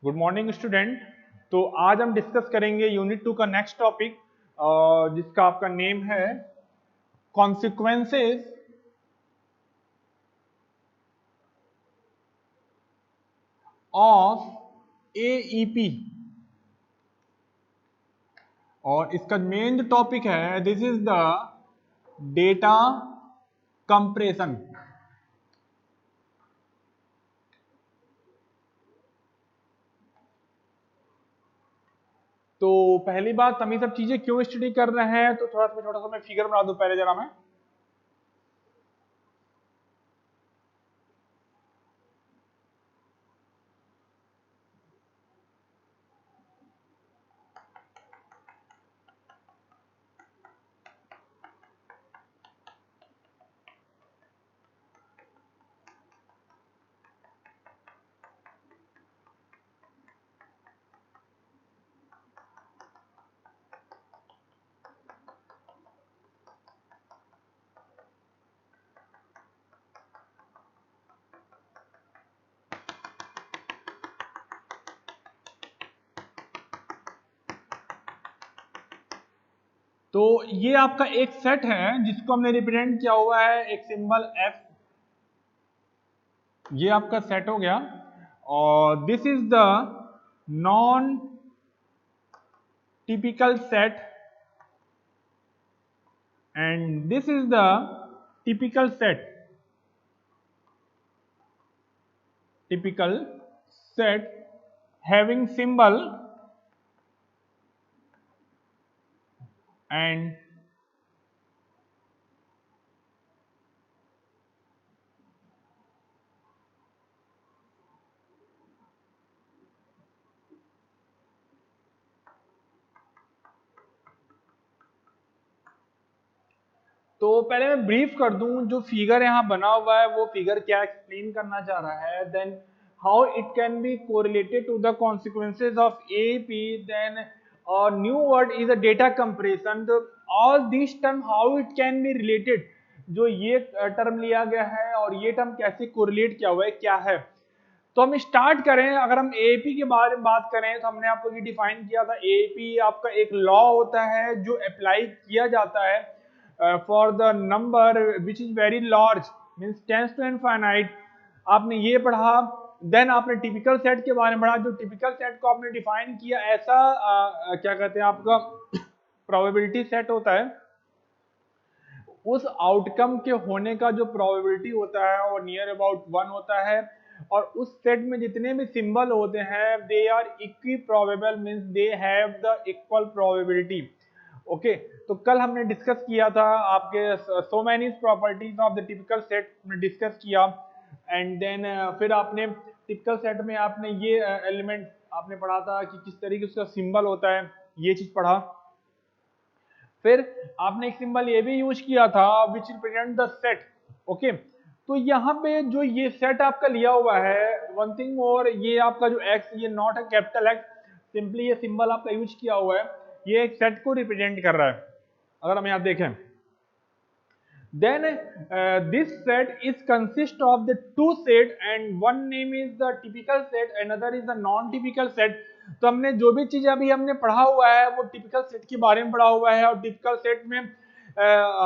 Good morning student. तो आज हम डिस्कस करेंगे यूनिट 2 का नेक्स्ट टॉपिक, जिसका आपका नेम है कॉन्सिक्वेंसेस ऑफ एईपी। और इसका मेन जो टॉपिक है, this is the data compression. तो पहली बात, हम ये सब चीजें क्यों स्टडी कर रहे हैं, तो छोटा सा मैं फिगर बना दूं पहले जरा मैं। तो ये आपका एक सेट है जिसको हमने रिप्रेजेंट किया हुआ है एक सिंबल एफ। ये आपका सेट हो गया, और this is the non typical set and this is the typical set. Typical set having symbol and तो पहले मैं ब्रीफ कर दूं, जो फिगर यहाँ बना हुआ है वो फिगर क्या एक्सप्लेन करना चाह रहा है, then how it can be correlated to the consequences of AP, then new word is a data compression. All this term how it can be related, जो ये टर्म लिया गया है और ये टर्म कैसे कोरिलेट किया हुआ है, क्या है। तो हम स्टार्ट करें, अगर हम एपी के बारे में बात करें तो हमने आपको ये डिफाइन किया था, एपी आपका एक लॉ होता है जो अप्लाई किया जाता है for the number which is very large, means tends to infinite. आपने ये पढ़ा। देन आपने टिपिकल सेट के बारे में पढ़ा, जो टिपिकल सेट को आपने डिफाइन किया ऐसा क्या कहते हैं आपका प्रोबेबिलिटी सेट होता है। उस आउटकम के होने का जो प्रोबेबिलिटी होता है वो नियर अबाउट 1 होता है, और उस सेट में जितने भी सिंबल होते हैं they are equiprobable, means they have the equal probability. Okay, तो कल हमने डिस्कस किया था आपके so many properties of the typical set में डिस्कस किया। एंड देन फिर आपने टिपिकल सेट में आपने ये एलिमेंट आपने पढ़ा था कि किस तरीके से उसका सिंबल होता है, ये चीज पढ़ा। फिर आपने एक सिंबल ये भी यूज किया था which represent the set. Okay, तो यहाँ पे जो ये सेट आपका लिया हुआ है, वन थिंग और, ये आपका जो एक्स, ये नॉट है कैपिटल एक्स, सिंपली ये सिंबल आपका यूज किया हुआ है, ये एक सेट को रिप्रेजेंट कर रहा है। अगर हम यहाँ देखें, then this set is consist of the two set and one name is the typical set, another is the non typical set। तो हमने जो भी चीज अभी हमने पढ़ा हुआ है वो टिपिकल सेट के बारे में पढ़ा हुआ है, और टिपिकल सेट में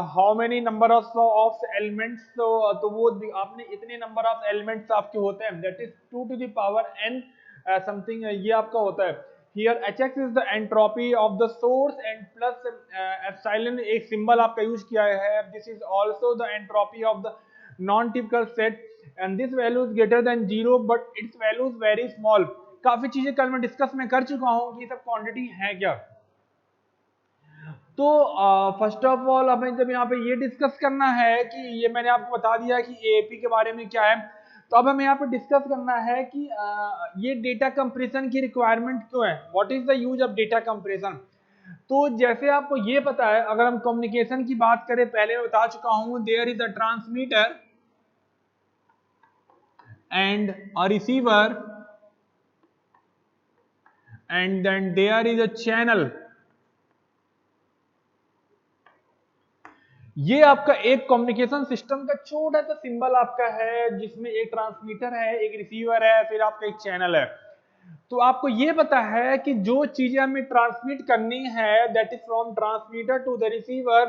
how many number of elements, तो वो आपने इतने नंबर ऑफ एलिमेंट्स आपके होते हैं, that is 2 to the power n something, ये आपका होता है। Here Hx is the entropy of the source and plus epsilon एक सिंबल आपका यूज किया है, this is also the entropy of the non-typical set and this value is greater than 0 but its value is very small। काफी चीजें कल मैं discuss में कर चुका हूँ कि ये सब क्वांटिटी है क्या। तो फर्स्ट ऑफ ऑल हमें जब यहाँ पे ये डिस्कस करना है कि ये मैंने आपको बता दिया कि एएपी के बारे में क्या है, तो अब हमें यहाँ पे डिस्कस करना है कि ये डेटा कंप्रेशन की रिक्वायरमेंट क्यों है, what is the use of data compression. तो जैसे आपको ये पता है, अगर हम कम्युनिकेशन की बात करें, पहले मैं बता चुका हूं, there is a transmitter and a receiver and then there is a channel. ये आपका एक कम्युनिकेशन सिस्टम का छोटा सा सिंबल आपका है, जिसमें एक ट्रांसमीटर है, एक रिसीवर है, फिर आपका एक चैनल है। तो आपको ये पता है कि जो चीजें हमें ट्रांसमिट करनी है, that is from transmitter to the receiver,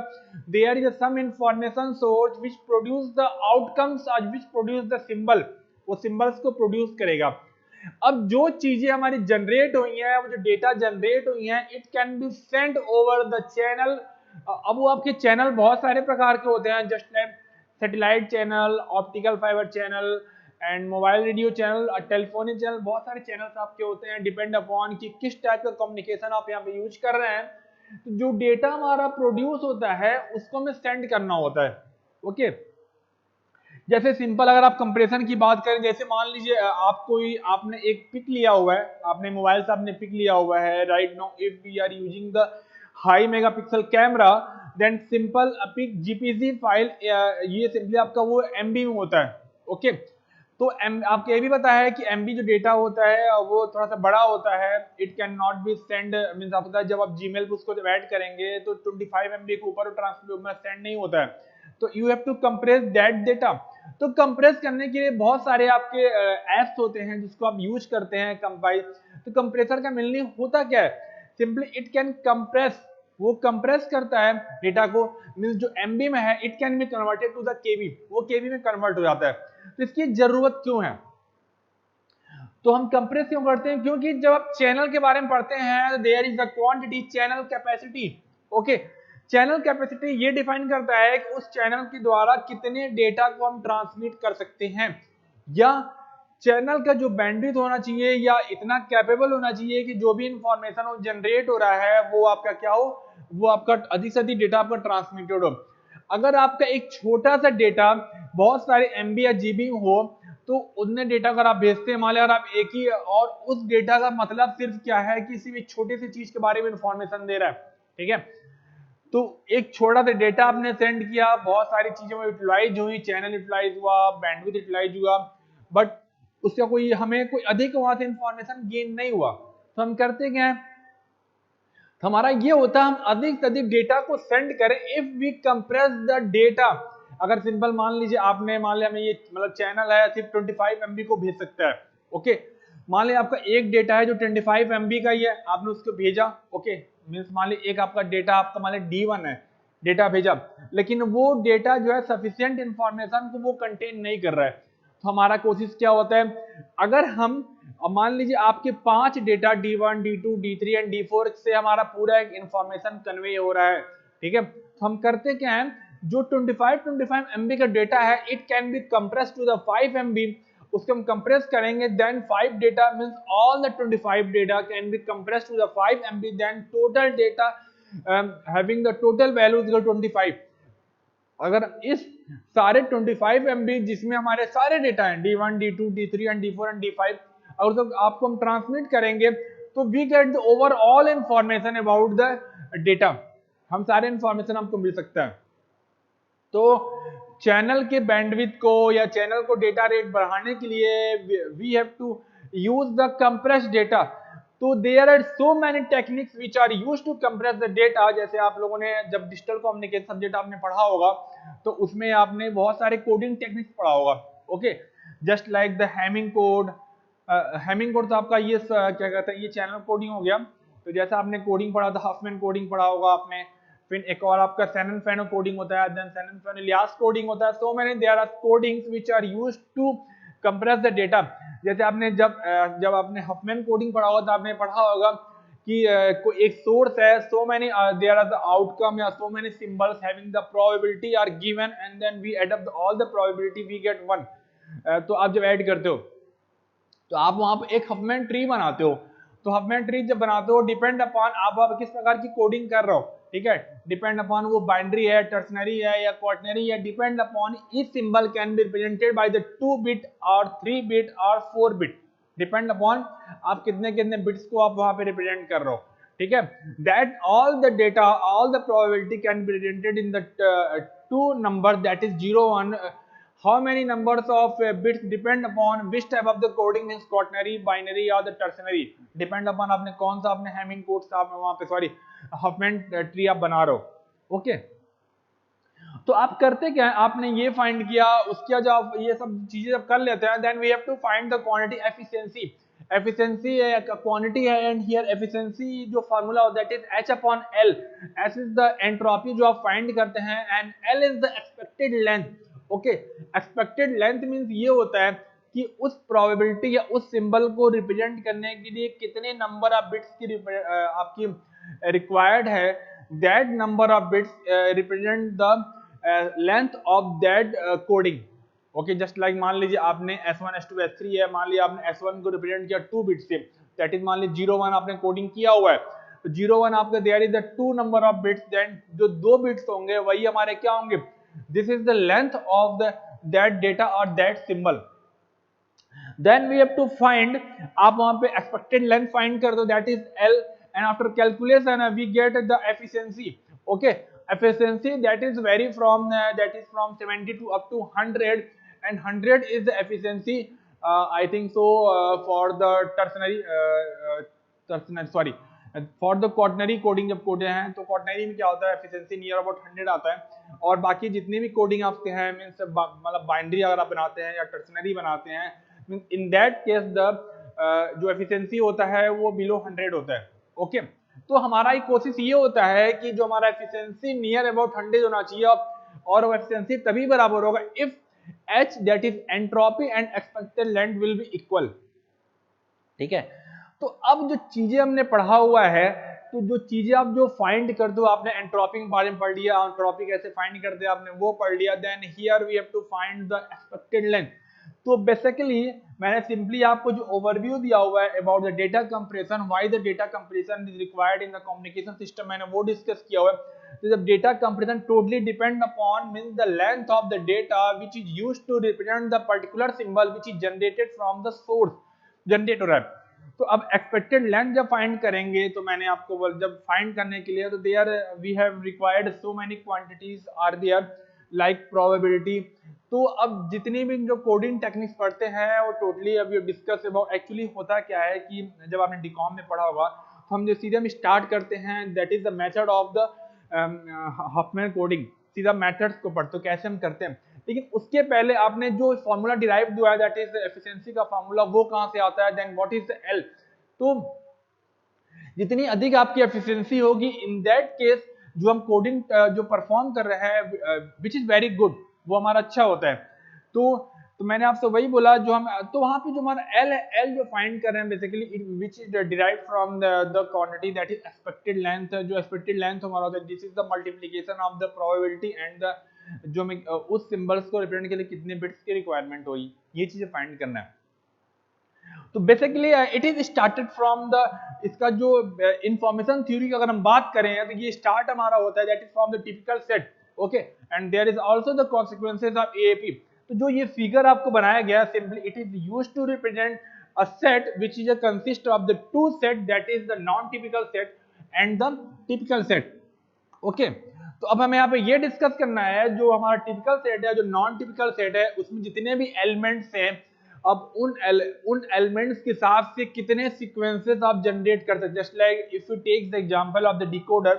there is some information source which produce the outcomes, which produce the symbol, वो सिंबल्स को प्रोड्यूस करेगा। अब जो चीजें हमारी जनरेट हुई हैं, वो जो डेटा जनरेट हुई हैं, it can be send over the channel. अब वो आपके चैनल बहुत सारे प्रकार के होते हैं, just like satellite channel, optical fibre channel and mobile radio channel, telephonic channel, बहुत सारे चैनल्स आपके होते हैं, डिपेंड अपॉन कि किस टाइप का कम्युनिकेशन आप यहाँ पे यूज कर रहे हैं। तो जो डेटा हमारा प्रोड्यूस होता है उसको हमें सेंड करना होता है। ओके, जैसे सिंपल अगर आप कंप्रेशन की बात करें, जैसे मान लीजिए आपने एक पिक लिया हुआ है, आपने मोबाइल से आपने पिक लिया हुआ है, right now if we are using the high megapixel camera, then simple pick JPG file, ये सिंपली आपका वो एमबी में होता है। ओके, तो आपको ये भी पता है कि एमबी जो डेटा होता है वो थोड़ा सा बड़ा होता है, it can not be send, means आपको पता है जब आप जीमेल पे उसको ऐड करेंगे तो 25 एमबी के ऊपर ट्रांसफर सेंड नहीं होता है, तो you have to compress that data. तो कंप्रेस करने के लिए बहुत सारे आपके एप्स होते हैं जिसको आप यूज करते हैं, कंपाइल। तो कंप्रेसर का मीनिंग होता क्या है, सिंपली इट कैन कंप्रेस, वो कंप्रेस करता है डेटा को, मींस जो एमबी में है it can be converted to the KB, वो केबी में कन्वर्ट हो जाता है। तो इसकी जरूरत क्यों है, तो हम कंप्रेस क्यों करते हैं, क्योंकि जब आप चैनल के बारे में पढ़ते हैं, there is a quantity channel capacity. Okay, channel capacity ये डिफाइन करता है कि उस चैनल के द्वारा कितने डेटा को हम ट्रांसमिट कर सकते हैं, या चैनल का जो बैंडविड्थ होना चाहिए या इतना कैपेबल होना चाहिए कि जो भी इंफॉर्मेशन वो जनरेट हो रहा है वो आपका क्या हो, वो आपका अधिक से अधिक डेटा आपका ट्रांसमिटेड हो। अगर आपका एक छोटा सा डेटा बहुत सारे एमबी या जीबी हो, तो उतने डेटा अगर आप भेजते हैं, मान लिया अगर आप एक ही, और उस डेटा का मतलब सिर्फ क्या है, किसी भी छोटी सी चीज के बारे में इंफॉर्मेशन दे रहा है, ठीक है। तो एक छोटा सा डेटा आपने सेंड किया, बहुत सारी चीजों में यूटिलाइज हुई, चैनल यूटिलाइज हुआ, बैंडविड्थ यूटिलाइज हुआ, बट उसका कोई हमें कोई अधिक वहां से इंफॉर्मेशन गेन नहीं हुआ। तो हम करते क्या है, तो हमारा ये होता है हम अधिक से अधिक डेटा को सेंड करें if we compress the data. अगर सिंपल मान लीजिए आपने मान लिया हमें ये मतलब चैनल है सिर्फ 25 एमबी को भेज सकता है। ओके, मान लिया आपका एक डेटा है जो 25 एमबी का ही है, आपने उसको भेजा। ओके, मीन्स मान लिया एक आपका डेटा आपका मान लिया D1 है, डेटा भेजा, लेकिन वो डेटा जो है सफिशियंट इंफॉर्मेशन को वो कंटेन नहीं कर रहा है। तो हमारा कोशिश क्या होता है, अगर हम मान लीजिए आपके 5 data D1, D2, D3 and D4 से हमारा पूरा एक इंफॉर्मेशन कन्वे हो रहा है, ठीक है, तो हम करते क्या है, जो 25 MB का डेटा है it can be compress to the 5 MB, उसको हम कंप्रेस करेंगे, then 5 data means all the 25 data can be compress to the 5 MB, then total data having the total value is 25। अगर इस सारे 25 MB जिसमें हमारे सारे डेटा हैं D1, D2, D3 and D4 and D5, अगर तो आपको हम ट्रांसमिट करेंगे तो we get the overall information about the data, हम सारे इंफॉर्मेशन हमको मिल सकता है। तो चैनल के बैंडविड्थ को या चैनल को डेटा रेट बढ़ाने के लिए we have to use the compressed data. तो there are so many techniques which are used to compress the data. जैसे आप लोगों ने जब डिजिटल कम्युनिकेशन सब्जेक्ट आपने पढ़ा होगा तो उसमें आपने बहुत सारे कोडिंग टेक्निक्स पढ़ा होगा। Okay, just like the Hamming code, Hamming code तो आपका ये क्या कहते हैं, ये चैनल कोडिंग हो गया। तो जैसा आपने कोडिंग पढ़ा था, हफमैन कोडिंग पढ़ा होगा आपने, फिर एक और आपका शैनन फेनो कोडिंग होता है, देन शैनन फेनो इलियास कोडिंग होता है। So many there are codings which are used to compress the data. जैसे आपने जब आपने हफमैन कोडिंग पढ़ा होगा तो आपने पढ़ा होगा कि कोई एक सोर्स है, so many there are the outcome या so many symbols having the probability are given and then we add up all the probability we get 1। तो आप जब ऐड करते हो तो आप वहां पर एक हफमैन ट्री बनाते हो। तो हफमैन ट्री जब बनाते हो डिपेंड अपॉन आप किस प्रकार की कोडिंग कर रहे हो, ठीक है, डिपेंड अपॉन वो बाइनरी है, टर्सनरी है या क्वाटनरी है, depend upon each symbol can be represented by the 2 bit और 3 बिट और 4 बिट, डिपेंड अपॉन आप कितने कितने बिट्स को आप वहां पे रिप्रेजेंट कर रहे हो, ठीक है। That all the data, all the probability can be represented in the 2 number that is 0 1। How many numbers of bits depend upon which type of the coding means quaternary, binary or the ternary, depend upon आपने कौन सा आपने Hamming codes आप वहां पे sorry Huffman tree आप बना रहे हो। ओके, तो आप करते क्या है, आपने ये फाइंड किया, उसके बाद जब ये सब चीजें जब कर लेते हैं, then we have to find the quantity efficiency. efficiency quantity है, एंड हियर एफिशिएंसी जो formula that is h upon l, s is the entropy जो आप फाइंड करते हैं, and l is the expected length. Okay, expected length means ये होता है कि उस प्रोबेबिलिटी या उस सिंबल को रिप्रेजेंट करने के लिए कितने नंबर ऑफ बिट्स की आपकी रिक्वायर्ड है, that number of bits represent the length of that coding. Okay, just like मान लीजिए आपने S1 S2 S3 है, मान लीजिए आपने S1 को रिप्रेजेंट किया 2 बिट से, दैट इज मान लीजिए 01 आपने कोडिंग किया हुआ है, तो 01 आपका there is the 2 number of bits, then जो 2 बिट्स होंगे वही हमारे क्या होंगे, this is the length of the that data और that symbol. Then we have to find, आप वहां पे एक्सपेक्टेड लेंथ फाइंड कर दो, that is L, and after calculation we get the efficiency. Okay, efficiency that is vary from 70 to up to 100, and 100 is the efficiency, I think so, for the for the quaternary coding जब कोडे हैं तो quaternary में क्या होता है, efficiency near about 100 आता है, और बाकी जितनी भी कोडिंग आपके हैं मीन्स मतलब बाइनरी अगर आप बनाते हैं या टर्सनरी बनाते हैं, means in that case the जो एफिशिएंसी होता है वो बिलो 100 होता है। ओके, तो हमारा एक कोशिश ये होता है कि जो हमारा एफिशिएंसी नियर अबाउट 100 होना चाहिए, और वो एफिशिएंसी तभी बराबर होगा if h that is entropy and expected length will be equal. ठीक है, तो अब जो चीजें हमने पढ़ा हुआ है, तो जो चीजें आप जो फाइंड कर दो, आपने एंट्रोपी के बारे में पढ़ लिया, एंट्रोपी कैसे फाइंड करते हैं आपने वो पढ़ लिया, then here we have to find the expected length. तो बेसिकली मैंने सिंपली आपको जो ओवरव्यू दिया हुआ है about the data compression, why the data compression is required in the communication system, मैंने वो डिस्कस किया हुआ है। तो जब data compression totally depend upon means the length of the data which is used to represent the particular symbol which is generated from the source generator है। तो अब एक्सपेक्टेड लेंथ जब फाइंड करेंगे, तो मैंने आपको जब फाइंड करने के लिए, तो there we have required so many quantities are there like probability. तो अब जितनी भी जो कोडिंग टेक्निक्स पढ़ते हैं वो टोटली अब ये डिस्कस अबाउट, एक्चुअली होता क्या है कि जब आपने डीकॉम में पढ़ा होगा, तो हम जो सीधे हम स्टार्ट करते हैं that is the method of the Huffman coding, सीधा मेथड्स को पढ़ते हो कैसे हम करते हैं, लेकिन उसके पहले आपने जो फॉर्मूला डिराइव हुआ है दैट इज द एफिशिएंसी का फॉर्मूला, वो कहां से आता है, then what is the L। तो जितनी अधिक आपकी एफिशिएंसी होगी, इन दैट केस जो हम कोडिंग जो परफॉर्म कर रहे हैं विच इज वेरी गुड, वो हमारा अच्छा होता है। तो मैंने आपसे वही बोला, जो हम तो वहां पे जो हमारा L है, L जो फाइंड कर रहे हैं basically which is derived from the quantity that is expected length. जो एक्सपेक्टेड लेंथ हमारा होता है, this is the multiplication of the probability and the जो मैं उस सिंबल्स को रिप्रेजेंट के लिए कितने बिट्स की रिक्वायरमेंट होगी, ये चीजें फाइंड करना है। तो basically it is started from the, इसका जो इंफॉर्मेशन थ्योरी की अगर हम बात करें तो ये स्टार्ट हमारा होता है that is from the typical set. Okay, and there is also the consequences of AAP. तो जो ये फिगर आपको बनाया गया, simply it is used to represent a set which is consist of the two set that is the non typical set and the typical set. Okay, तो अब हमें यहाँ पे ये डिस्कस करना है, जो हमारा टिपिकल सेट है, जो नॉन टिपिकल सेट है, उसमें जितने भी एलिमेंट्स हैं, अब उन एलिमेंट्स के हिसाब से कितने सीक्वेंसेस आप जनरेट कर सकते हैं। Just like if you take the example of the decoder,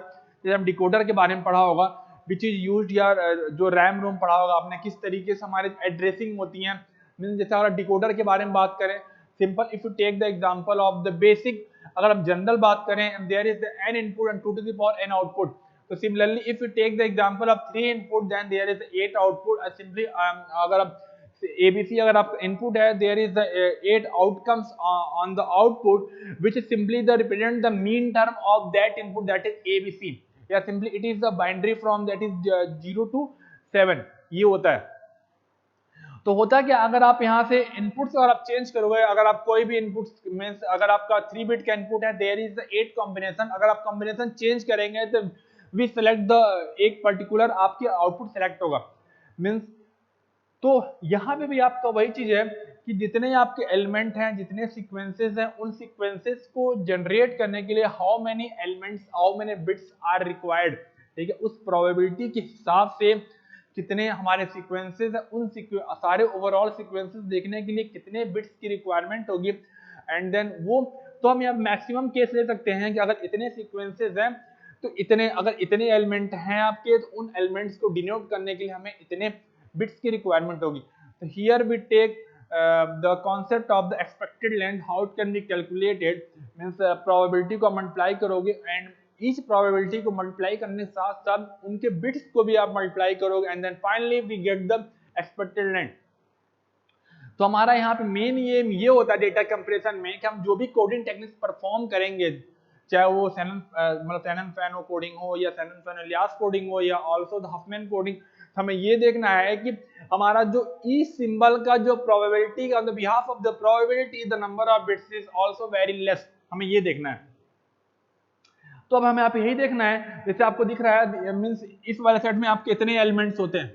जैसे हम डिकोडर के बारे में पढ़ा होगा, विच इज यूज्ड, या जो रैम रोम पढ़ा होगा आपने, किस तरीके से हमारे एड्रेसिंग होती हैं। मीन जैसे अगर डिकोडर के बारे में बात करें, simple if you take the example of the basic, अगर हम जनरल बात करें, there is the n input and 2 to the power n output. So similarly, if you take the example of 3 input, then there is 8 output. Simply अगर आप ABC अगर आप input है, there is the 8 outcomes on the output, which is simply the represent the mean term of that input, that is ABC. या simply it is the binary from that is 0 to 7, ये होता है। तो होता क्या, अगर आप यहाँ से इनपुट्स अगर आप चेंज करोगे, अगर आप कोई भी इनपुट्स मींस अगर आपका 3 बिट का इनपुट है, देयर इज द 8 कॉम्बिनेशन, अगर आप कॉम्बिनेशन चेंज करेंगे तो वी सेलेक्ट द एक पर्टिकुलर आपके आउटपुट सेलेक्ट होगा मींस। तो यहाँ पे भी आपका वही चीज है कि जितने आपके एलिमेंट हैं, जितने सीक्वेंसेस हैं, उन सीक्वेंसेस को जनरेट करने के लिए how many elements, how many bits are required. ठीक है, उस प्रोबेबिलिटी के हिसाब से कितने हमारे सीक्वेंसेस हैं, उन सारे ओवरऑल सीक्वेंसेस देखने के लिए कितने बिट्स की रिक्वायरमेंट होगी, एंड देन वो तो हम यहाँ मैक्सिमम केस ले सकते हैं कि अगर इतने सीक्वेंसेस हैं तो इतने, अगर इतने एलिमेंट हैं आपके, तो उन एलिमेंट्स को डिनोट करने के लिए हमें इतने बिट्स की रिक्वायरमेंट होगी। तो here we take the concept of the expected length, how it can be calculated, means probability को मल्टीप्लाई करोगे एंड इस probability को मल्टीप्लाई करने के साथ साथ उनके बिट्स को भी आप मल्टीप्लाई करोगे and then finally we get the expected length. तो हमारा यहाँ पे मेन ये होता है डेटा कंप्रेशन में कि हम जो भी कोडिंग टेक्निक्स परफॉर्म करेंगे, चाहे वो शैनन फैन हो कोडिंग हो या शैनन फैन इलियास कोडिंग हो या आल्सो द हफमैन कोडिंग, हमें ये देखना है कि हमारा जो ई सिंबल का जो probability on the behalf of the probability the number of bits is also very less, हमें ये देखना है। तो अब हमें आप यही देखना है, जैसे आपको दिख रहा है मींस इस वाले सेट में आपके इतने एलिमेंट्स होते हैं,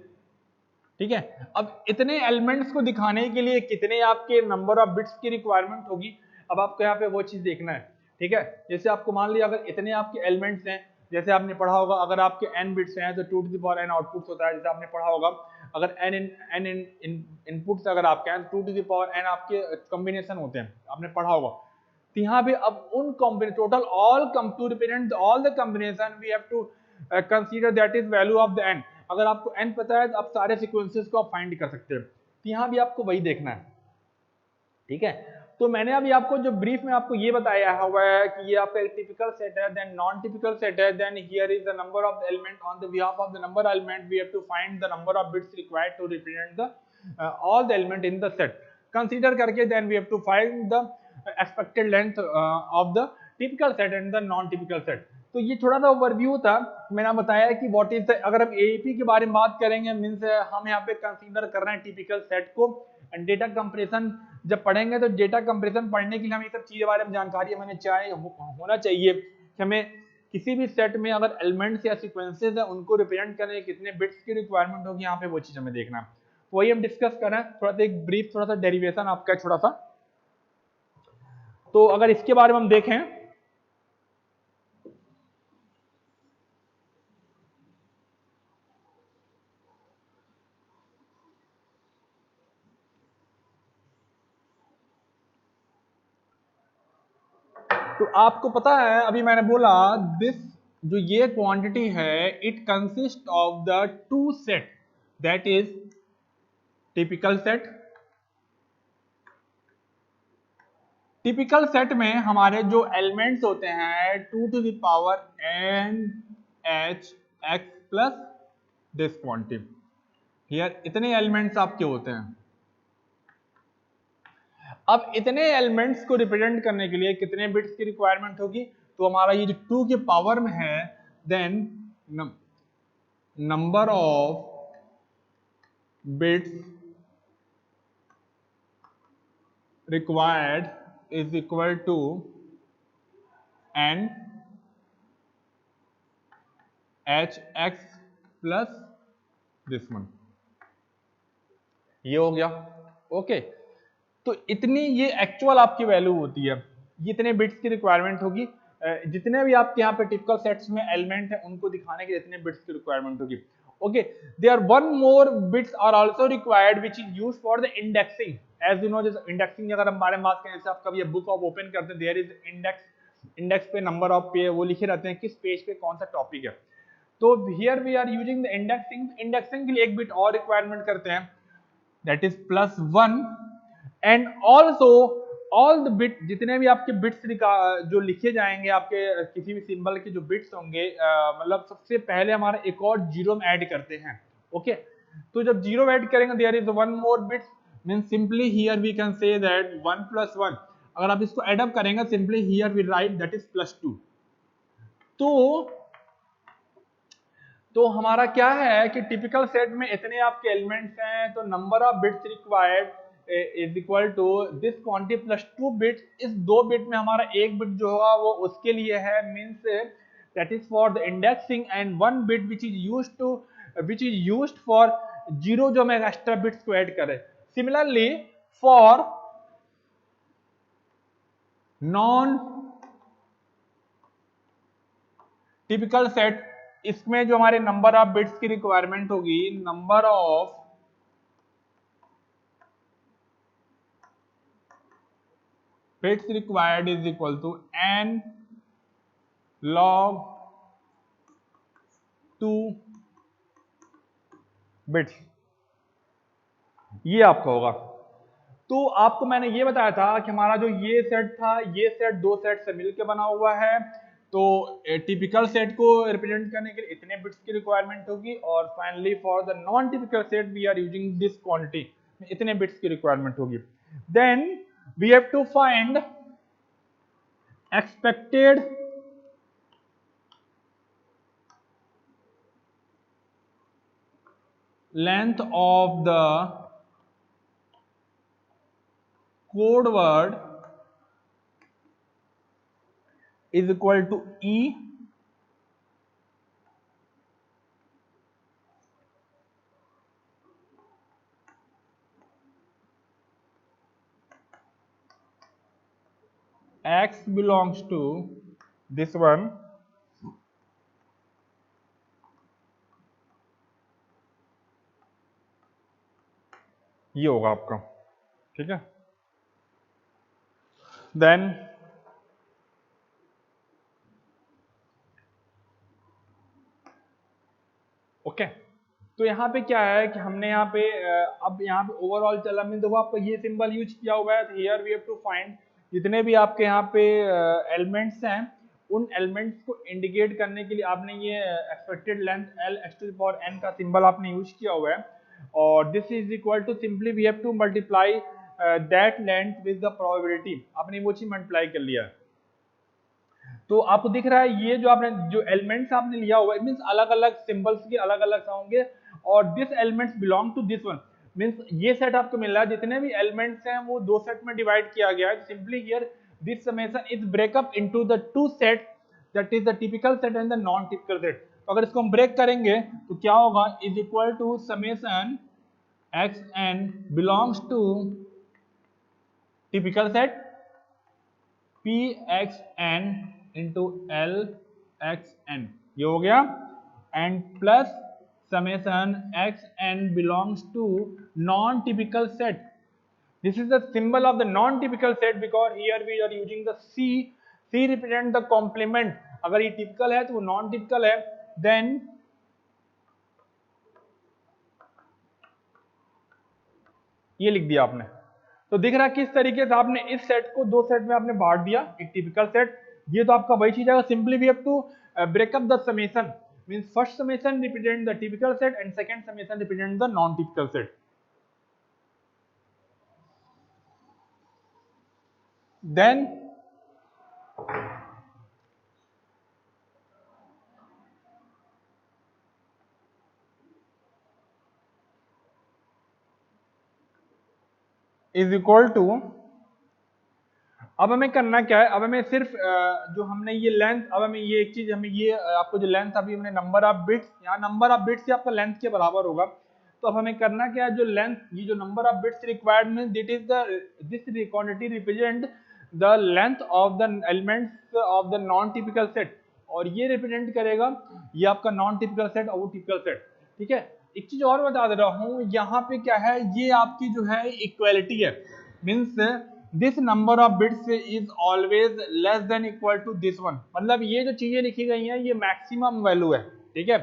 ठीक है। अब इतने एलिमेंट्स को दिखाने के लिए कितने आपके नंबर ऑफ बिट्स की रिक्वायरमेंट होगी, अब आपको यहाँ पे वो चीज देखना है, ठीक है। जैसे आपको मान लिया अगर इतने आपके एलिमेंट्स हैं, जैसे आपने पढ़ा होगा अगर आपके n बिट्स हैं तो 2 to the power n outputs होता है, जैसे आपने पढ़ा होगा अगर n इनपुट्स अगर आपके हैं तो 2 टू द पावर n आपके कॉम्बिनेशन होते हैं, आपने पढ़ा होगा। तो यहाँ पे अब उन total all come to represent all the combination we have to consider that is value of the n। अगर आपको n पता है तो आप सारे सीक्वेंसेस को आप फाइंड कर सकते हो, तो यहाँ भी आपको वही देखना है, ठीक है। तो मैंने अभी आपको जो ब्रीफ में आपको ये बताया हुआ है कि ये आपका एक टिपिकल सेट है, देन नॉन टिपिकल सेट है, then here is the number of the element on the behalf of the number element we have to find the number of bits required to represent the all the element in the set consider करके, then we have to find the expected length of the typical set and the non typical set. तो ये थोड़ा सा overview था, मैंने बताया कि what is the, अगर हम एईपी के बारे में बात करेंगे मींस हम यहाँ पे कंसीडर कर रहे हैं टिपिकल सेट को, एंड डेटा कंप्रेशन जब पढ़ेंगे तो डेटा कंप्रेशन पढ़ने के लिए हमें ये सब चीजें बारे में जानकारी हमें होना चाहिए कि हमें किसी भी सेट में अगर एलिमेंट्स या सीक्वेंसेस है उनको रिप्रेजेंट करने के कितने बिट्स की रिक्वायरमेंट होगी, यहाँ पे वो चीज हमें देखना है। वही हम डिस्कस कर रहे हैं, थोड़ा सा एक ब्रीफ थोड़ा सा डेरिवेशन आपका छोटा सा। तो अगर इसके बारे में हम देखें तो आपको पता है अभी मैंने बोला दिस जो ये क्वांटिटी है it consist of the two set, that is typical set. Typical set में हमारे जो एलिमेंट्स होते हैं 2 to the power n h x plus this quantity, here इतने एलिमेंट्स आपके होते हैं। अब इतने एलिमेंट्स को रिप्रेजेंट करने के लिए कितने बिट्स की रिक्वायरमेंट होगी, तो हमारा ये जो 2 के पावर में है, then number of bits required is equal to n h x plus this one, ये हो गया ओके। तो इतनी ये एक्चुअल आपकी वैल्यू होती है, ये इतने बिट्स की रिक्वायरमेंट होगी, जितने भी आपके यहाँ पे टिपिकल सेट्स में एलिमेंट है उनको दिखाने के लिए इतने बिट्स की रिक्वायरमेंट होगी okay. There one more bits are also required which is used for the indexing, as you know जैसे इंडेक्सिंग अगर हम बारे में बात करें, जैसे आप कभी बुक ऑफ ओपन करते हैं देयर इज इंडेक्स पे नंबर ऑफ पे वो लिखे रहते हैं किस पेज पे कौन सा टॉपिक है। तो here we are using the indexing के लिए एक बिट और रिक्वायरमेंट करते हैं, that is +1 and also all the bit, जितने भी आपके बिट्स जो लिखे जाएंगे आपके किसी भी सिंबल के जो बिट्स होंगे, मतलब सबसे पहले हमारा एक और जीरो में ऐड करते हैं ओके। तो जब जीरो ऐड करेंगे there is one more bits, mean simply here we can say that 1 + 1, अगर आप इसको ऐड अप करेंगे simply here we write that is +2। तो हमारा क्या है कि टिपिकल सेट में इतने आपके एलिमेंट्स हैं तो number of bits required is equal to this quantity +2 bits. इस 2 बिट में हमारा एक बिट जो होगा वो उसके लिए है, means that is for the indexing, and 1 bit which is used for zero जो मैं एक्स्ट्रा बिट्स को ऐड करे। Similarly for non typical set, इसमें जो हमारे नंबर ऑफ बिट्स की रिक्वायरमेंट होगी, number of bits required is equal to n log 2 bits, ये आपका होगा। तो आपको मैंने ये बताया था कि हमारा जो ये सेट था, ये सेट दो सेट से मिलकर बना हुआ है। तो टिपिकल सेट को रिप्रेजेंट करने के लिए इतने बिट्स की रिक्वायरमेंट होगी, और finally for the non typical set we are using this quantity, इतने बिट्स की रिक्वायरमेंट होगी। Then we have to find expected length of the code word is equal to E x belongs to this one ये होगा आपका, ठीक है। Then okay, तो यहाँ पे क्या है कि हमने यहाँ पे अब यहाँ पे ओवरऑल चला में देखो आपका ये सिंबल यूज किया हुआ है। Here we have to find जितने भी आपके यहाँ पे एलिमेंट्स हैं, उन एलिमेंट्स को इंडिकेट करने के लिए आपने ये expected length L x to the power n का सिंबल आपने यूज किया हुआ है। और this is equal to simply we have to multiply that length with the probability, आपने वो चीज मल्टीप्लाई कर लिया है। तो आपको दिख रहा है ये जो आपने जो एलिमेंट्स आपने लिया हुआ है, मींस अलग अलग सिंबल्स के अलग अलग होंगे, और this elements belong to this one, means ये सेट आपको मिल रहा है, जितने भी एलिमेंट्स हैं वो दो सेट में डिवाइड किया गया है। Simply here this summation is break up into the two set, that is the typical set and the non typical set. तो अगर इसको हम ब्रेक करेंगे तो क्या होगा, is equal to summation x n belongs to typical set p x n into L x n, ये हो गया, and plus summation x n belongs to non typical set. This is the symbol of the non typical set because here we are using the C, C represent the complement. अगर ये typical है तो वो non typical है। Then ये लिख दिया आपने, तो दिख रहा है किस तरीके से आपने इस सेट को दो सेट में आपने बांट दिया, एक टिपिकल सेट। ये तो आपका वही चीज है, simply we have to break up the summation, means first summation represent the typical set and second summation represent the non typical set. Then is equal to, अब हमें करना क्या है, अब हमें सिर्फ जो हमने ये लेंथ, अब हमें ये एक चीज, हमें ये आपको जो लेंथ अभी हमने नंबर ऑफ बिट्स, यहाँ नंबर ऑफ बिट्स आपका लेंथ के बराबर होगा। तो अब हमें करना क्या है, जो लेंथ, ये जो number of bits required means that is the this quantity represent the length of the elements of the non typical set, और ये रिप्रेजेंट करेगा ये आपका नॉन टिपिकल सेट और वो टिपिकल सेट, ठीक है। एक चीज और बता दे रहा हूँ, यहाँ पे क्या है, ये आपकी जो है इक्वालिटी है, means this number of bits is always less than equal to this one, मतलब ये जो चीजें लिखी गई हैं ये मैक्सिमम वैल्यू है, ठीक है।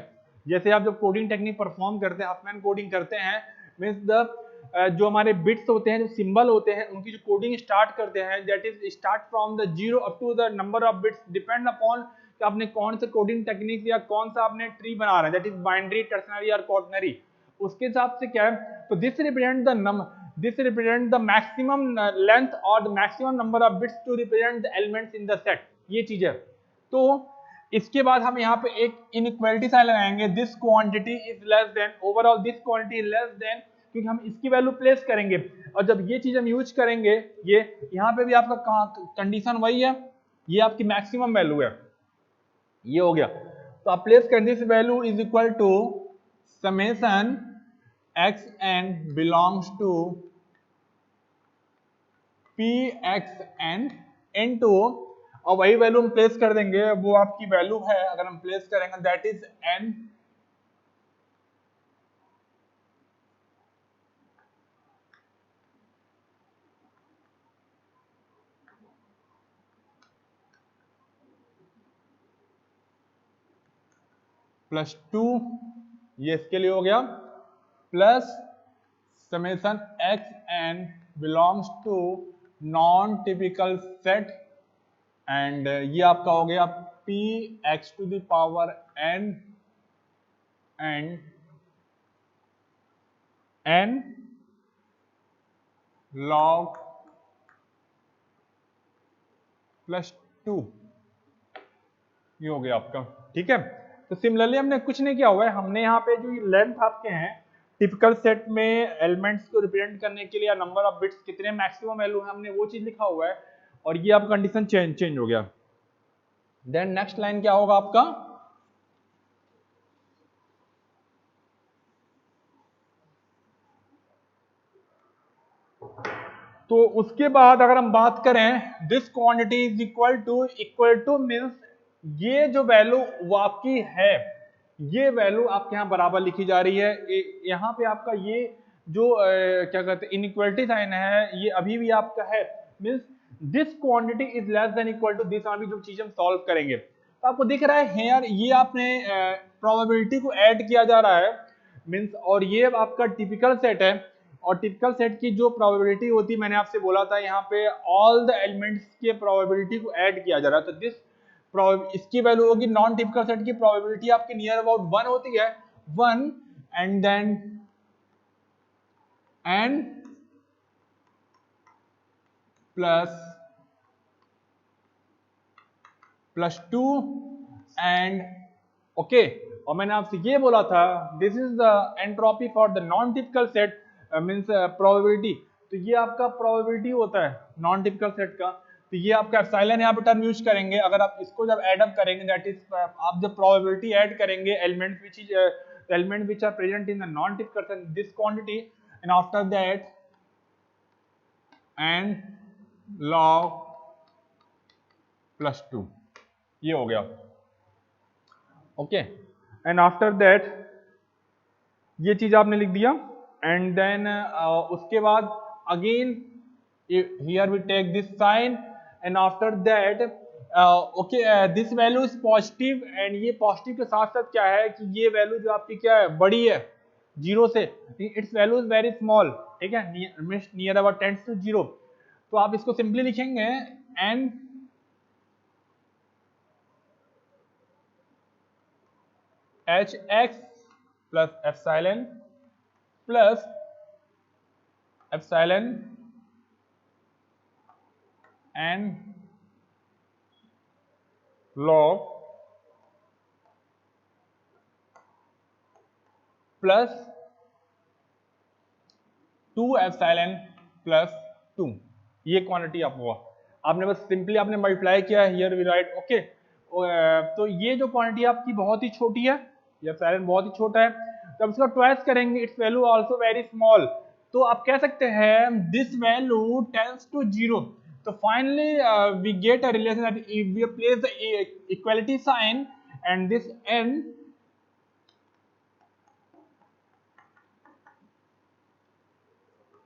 जैसे आप जब कोडिंग टेक्निक परफॉर्म करते हैं, हफमैन कोडिंग करते हैं, मीन्स द जो हमारे बिट्स होते हैं, जो सिंबल होते हैं, उनकी जो कोडिंग स्टार्ट करते हैं, that is start from the zero up to the number of bits, depend upon कि आपने कौन सा कोडिंग टेक्निक या कौन सा आपने ट्री बना रहे हैं, दैट इज बाइनरी, टर्सनरी और क्वाटरनरी, उसके हिसाब से क्या है। तो this represent the number, this represent the maximum length or the maximum number of bits to represent the elements in the set, ये चीज है। तो इसके बाद हम यहाँ पे एक इनइक्वालिटी साइन लगाएंगे, this quantity is less then, overall this quantity is less then, क्योंकि हम इसकी वैल्यू प्लेस करेंगे, और जब ये चीज हम यूज करेंगे, ये यहाँ पे भी आपका कंडीशन वही है, ये आपकी मैक्सिमम वैल्यू है, ये हो गया। तो आप प्लेस कर, this value is equal to summation x n belongs to p x n into, और वही वैल्यू हम प्लेस कर देंगे, वो आपकी वैल्यू है, अगर हम प्लेस करेंगे that is n plus two, ये इसके लिए हो गया, plus summation x n belongs to non typical set and ये आपका हो गया p x to the power n and n log plus 2, ये हो गया आपका। ठीक है, तो सिमिलरली हमने कुछ नहीं किया हुआ है, हमने यहाँ पे जो लेंथ आपके हैं टिपिकल सेट में एलिमेंट्स को रिप्रेजेंट करने के लिए या नंबर ऑफ बिट्स कितने मैक्सिमम वैल्यू है हमने वो चीज लिखा हुआ है, और ये आपका कंडीशन चेंज हो गया। देन नेक्स्ट लाइन क्या होगा आपका, तो उसके बाद अगर हम बात करें this quantity is equal to means ये जो वैल्यू वो आपकी है, ये वैल्यू आपके यहाँ बराबर लिखी जा रही है। यहाँ पे आपका ये जो क्या कहते हैं इनइक्वालिटी साइन है ये अभी भी आपका है, means this quantity is less than equal to this, अभी जो चीज हम सॉल्व करेंगे तो आपको दिख रहा है यार ये आपने प्रोबेबिलिटी को ऐड किया जा रहा है मींस, और ये आपका टिपिकल सेट है, और टिपिकल सेट की जो प्रोबेबिलिटी होती है मैंने आपसे बोला था यहाँ पे ऑल द एलिमेंट्स के प्रोबेबिलिटी को ऐड किया जा रहा है, तो दिस इसकी वैल्यू होगी नॉन टिपिकल सेट की प्रोबेबिलिटी आपकी नियर अबाउट 1 होती है, 1 and then n plus 2 and okay. और मैंने आपसे ये बोला था this is the entropy for the non typical set means probability, तो ये आपका प्रोबेबिलिटी होता है नॉन टिपिकल सेट का, तो ये आपका एप्सिलॉन यहाँ पे टर्म यूज करेंगे, अगर आप इसको जब ऐड अप करेंगे दैट इज आप जब प्रोबेबिलिटी ऐड करेंगे element which are present in the non typical set this quantity and after that and log plus 2, ये हो गया ओके। एंड आफ्टर दैट ये चीज आपने लिख दिया एंड देन उसके बाद again here we take this sign and after that okay this value is positive, and ये पॉजिटिव के साथ साथ क्या है कि ये वैल्यू जो आपकी क्या है बड़ी है जीरो से, its value is very small, ठीक है near about tends to zero, तो आप इसको सिंपली लिखेंगे n h x plus epsilon n log plus 2 epsilon plus 2, ये क्वांटिटी आप हुआ, आपने बस सिंपली आपने मल्टीप्लाई किया है, हियर वी राइट ओके। तो ये जो क्वांटिटी आपकी बहुत ही छोटी है, ये एप्सिलॉन बहुत ही छोटा है, तो अब इसका ट्वाइस करेंगे its value also very small, तो आप कह सकते हैं this value tends to zero, तो finally we get a relation that if we place the equality sign and this n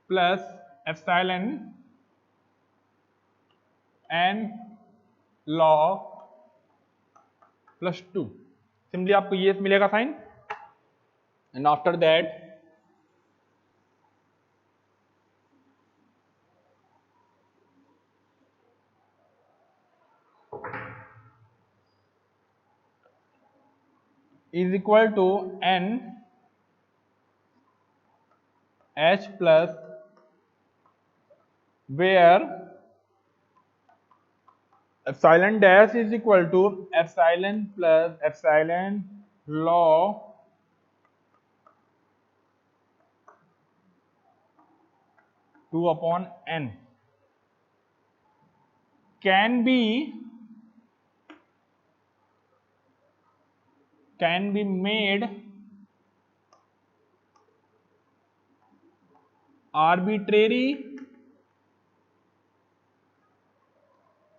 plus epsilon n log plus 2, सिंपली आपको ये मिलेगा sign and after that is equal to n h plus where epsilon dash is equal to epsilon plus epsilon log 2 upon n can be made arbitrary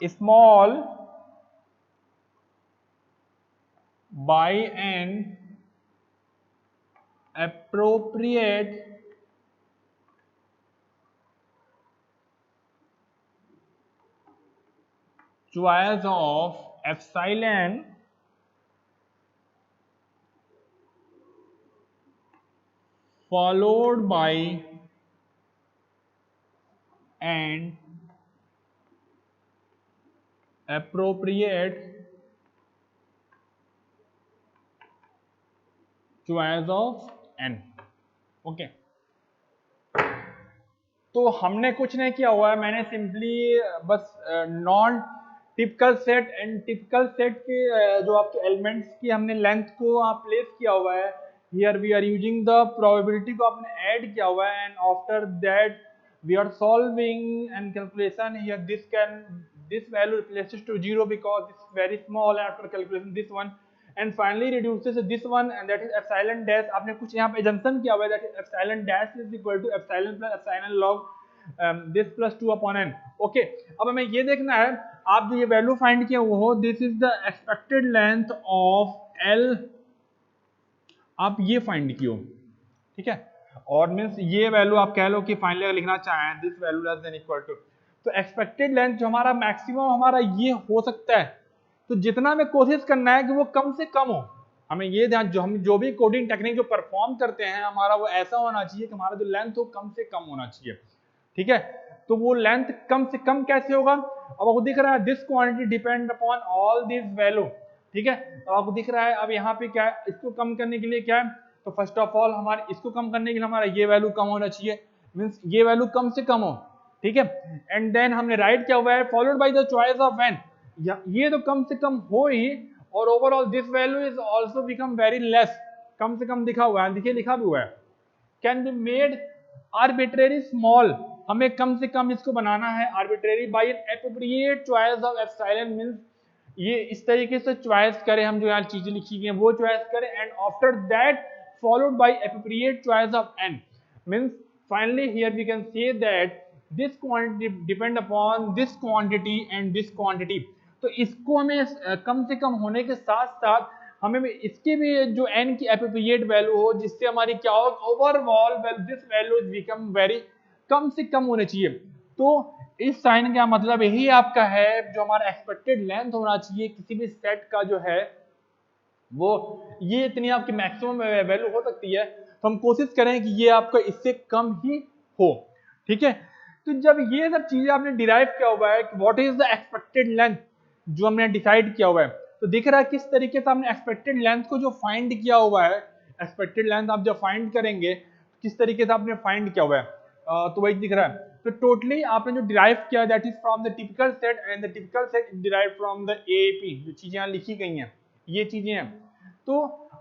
small by an appropriate choice of epsilon followed by and appropriate choice of n. Okay तो हमने कुछ नहीं किया हुआ है, मैंने simply बस non typical set and typical set के जो आपके एलिमेंट्स की हमने लेंथ को प्लेस किया हुआ है। Here we are using the probability को आपने ऐड किया हुआ है, and after that we are solving and calculation here this value replaces to 0 because it's very small after calculation this one, and finally reduces this one, and that is epsilon dash। आपने कुछ यहाँ पे assumption किया हुआ है that is epsilon dash is equal to epsilon plus epsilon log this plus 2 upon n। Okay अब हमें ये देखना है आप जो ये वैल्यू फाइंड किया वो हो this is the expected length of l, आप ये फाइंड कियो, ठीक है, और मीन्स ये वैल्यू आप कह लो कि फाइनली अगर लिखना चाहें this value less than equal to, तो एक्सपेक्टेड लेंथ जो हमारा मैक्सिमम हमारा ये हो सकता है, तो जितना हमें कोशिश करना है कि वो कम से कम हो। हमें ये ध्यान जो हम जो भी कोडिंग टेक्निक जो परफॉर्म करते हैं हमारा वो ऐसा होना चाहिए कि हमारा जो लेंथ हो कम से कम होना चाहिए, ठीक है। तो वो लेंथ कम से कम कैसे होगा, अब आपको दिख रहा है this quantity depend upon all this value, ठीक है। तो आपको दिख रहा है अब यहाँ पे क्या है, इसको कम करने के लिए क्या है, तो फर्स्ट ऑफ ऑल हमारे इसको कम करने के लिए हमारा ये वैल्यू कम होना चाहिए, मींस ये वैल्यू कम से कम हो, ठीक है। एंड देन हमने राइट किया हुआ है followed by the choice of n, ये तो कम से कम हो ही, और overall this value is also become very less, कम से कम दिखा हुआ है, देखिए लिखा भी हुआ है can be made arbitrary small, हमें कम से कम इसको बनाना है arbitrary by an appropriate choice of epsilon, means ये इस तरीके से चॉइस करें, हम जो यहाँ चीजें लिखी गई हैं वो चॉइस करें, and after that followed by appropriate choice of n, means finally here we can say that this quantity depend upon this quantity and this quantity। तो इसको हमें कम से कम होने के साथ साथ हमें इसकी भी जो n की appropriate वैल्यू हो जिससे हमारी क्या हो overall this value become very कम से कम होने चाहिए। तो इस साइन का मतलब यही आपका है जो हमारा एक्सपेक्टेड लेंथ होना चाहिए किसी भी सेट का जो है वो ये इतनी आपकी मैक्सिमम वैल्यू हो सकती है, तो हम कोशिश करें कि ये आपका इससे कम ही हो, ठीक है। तो जब ये सब चीजें आपने डिराइव किया हुआ है कि what is the expected length जो हमने डिसाइड किया हुआ है, तो दिख रहा है किस तरीके से हमने एक्सपेक्टेड लेंथ को जो फाइंड किया हुआ है, एक्सपेक्टेड लेंथ आप जब फाइंड करेंगे किस तरीके से आपने फाइंड किया हुआ है, तो वही दिख रहा है। तो टोटली आपने जो डिराइव किया that is from the typical set, and the typical set derive from the AP, जो चीजें यहाँ लिखी गई हैं ये चीजें हैं। तो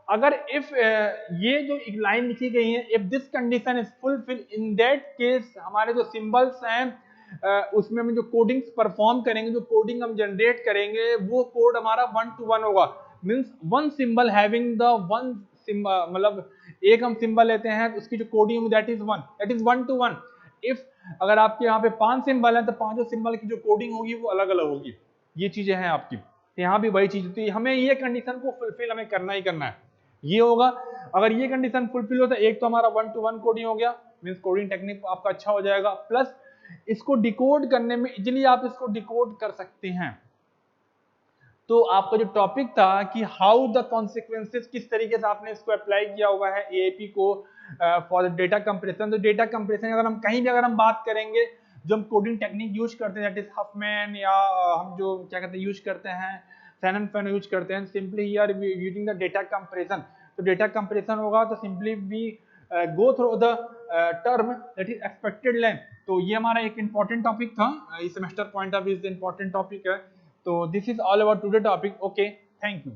अगर इफ ये जो एक लाइन लिखी गई है if this condition is fulfil in that case हमारे जो सिंबल्स हैं उसमें हम जो कोडिंग्स परफॉर्म करेंगे, जो कोडिंग हम जनरेट करेंगे वो कोड हमारा 1 to 1 होगा, means one symbol having the one symbol, मतलब एक हम सिंबल लेते हैं उसकी जो coding that is 1 to 1। If अगर आपके यहाँ पे 5 सिंबल हैं तो पांचों सिंबल की जो कोडिंग होगी वो अलग अलग होगी, ये चीजें हैं आपकी। तो यहाँ भी वही चीज होती है, हमें ये कंडीशन को फुलफिल हमें करना ही करना है, ये होगा। अगर ये कंडीशन फुलफिल होता है एक तो हमारा 1 to 1 कोडिंग हो गया, मींस कोडिंग टेक्निक आपका अच्छा हो जाएगा, प्लस इसको डिकोड करने में इजीली आप इसको डिकोड कर सकते हैं। तो आपका जो टॉपिक था कि हाउ द कॉन्सिक्वेंसेस किस तरीके से आपने इसको अप्लाई किया हुआ है एएपी को फॉर डेटा कंप्रेशन। तो डेटा कंप्रेशन अगर हम कहीं भी अगर हम बात करेंगे जो हम कोडिंग टेक्निक यूज करते हैं दैट इज हफमैन, या हम जो क्या कहते हैं यूज करते हैं सैनन फैन यूज करते हैं, simply here using the data compression. तो डेटा कंप्रेशन होगा तो simply we go through the term that is expected length. तो ये हमारा एक इंपॉर्टेंट टॉपिक था, इस सेमेस्टर पॉइंट ऑफ व्यू से इंपॉर्टेंट टॉपिक है। So this is all about today's topic. Okay, thank you.